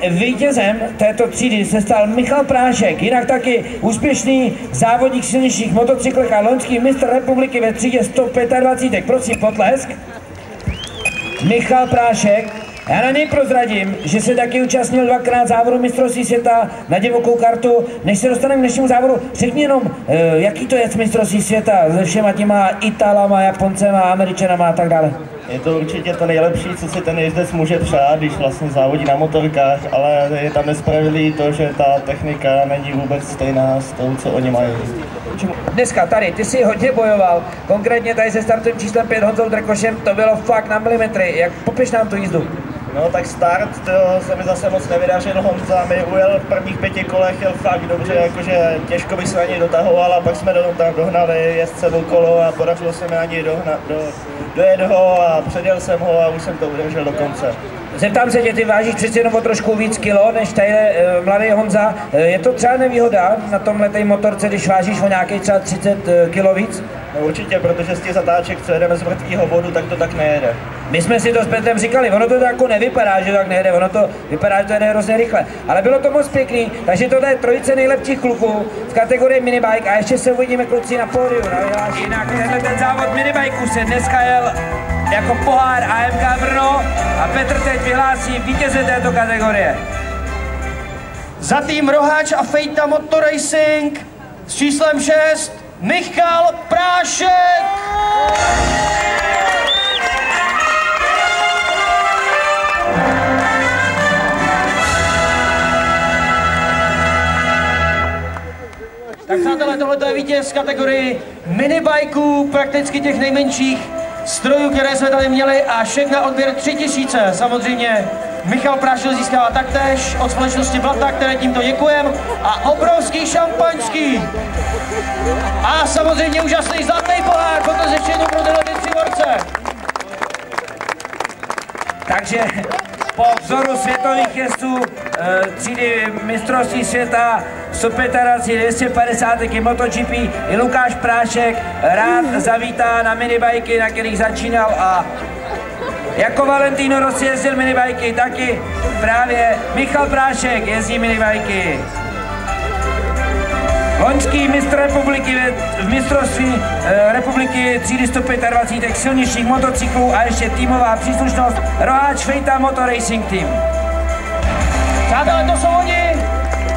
Vítězem této třídy se stal Michal Prášek, jinak taky úspěšný závodník silničních motocyklech a loňský mistr republiky ve třídě 125. Prosím potlesk. Michal Prášek. Já na něj prozradím, že se taky účastnil dvakrát závodu mistrovství světa na divokou kartu. Než se dostaneme k dnešnímu závodu, řekni jenom, jaký to je mistrovství světa se všema těma Italama, Japoncema, Američanama a tak dále. Je to určitě to nejlepší, co si ten jezdec může přát, když vlastně závodí na motorkách, ale je tam nespravedlivý to, že ta technika není vůbec stejná s tou, co oni mají. Dneska tady, ty jsi hodně bojoval, konkrétně tady se startovým číslem 5 Honzou Drkošem, to bylo fakt na milimetry. Jak popiš nám tu jízdu? No tak start, to se mi zase moc nevydařil, Honza mi ujel v prvních 5 kolech, jel fakt dobře, jakože těžko bych se na něj dotahoval a pak jsme tam dohnali jezdce okolo a podařilo se mi na něj dojet ho a předjel jsem ho a už jsem to udržel do konce. Zeptám se tě, ty vážíš přeci jenom o trošku víc kilo než tady mladý Honza. Je to třeba nevýhoda na tomhle motorce, když vážíš o nějakých třeba 30 kilo víc? No určitě, protože z těch zatáček, co jedeme z mrtvýho vodu, tak to tak nejede. My jsme si to s Petrem říkali, ono to jako nevypadá, že to tak nejede, ono to vypadá, že to jede hrozně rychle. Ale bylo to moc pěkný, takže tohle je trojice nejlepších kluků v kategorii minibike a ještě se uvidíme kluci na pódiu. Jinak ten závod minibikeů se dneska jel jako pohár AMK Brno a Petr teď vyhlásí vítěze této kategorie. Za tým Roháč a Fejta Motor Racing s číslem 6 Michal Prášek! Tak přátelé, tohle je vítěz v kategorii minibikeů, prakticky těch nejmenších strojů, které jsme tady měli a šek na odběr 3000. Samozřejmě Michal Prášek získává taktéž od společnosti Blata, které tímto děkujeme, a obrovský šampaňský. A samozřejmě úžasný zlatý pohár, potom ještě jednou pro tyhle 3 borce. Takže po vzoru světových jezdců třídy mistrovství světa 125 250 MotoGP i Lukáš Prášek rád zavítá na minibajky, na kterých začínal, a jako Valentino Rossi jezdil minibajky, taky právě Michal Prášek jezdí minibajky. Loňský mistr republiky v mistrovství republiky třídy 125 silničních motocyklů a ještě týmová příslušnost Roháč Fejta Motor Racing Team. Přátelé, to jsou oni,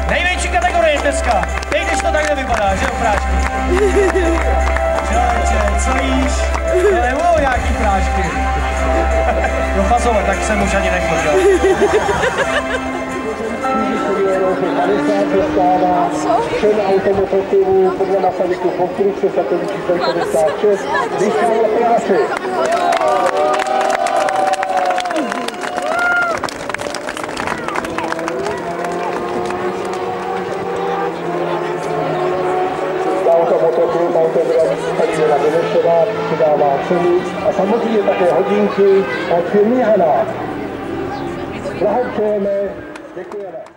největší kategorie dneska. Teď když to tak nevypadá, že jo, Prášky? Čověče, co jíš? Nebudou nějaký prášky. No fazole, tak jsem už ani nechodil. dostává všem automobilům podle nasadníku konstrukce satelit číslo 56 Michal Prášek. Automotoklub Automobilní Kateřina Benešová předává ceny a samozřejmě také hodinky od firmy Hana. Blahopřejeme, děkujeme.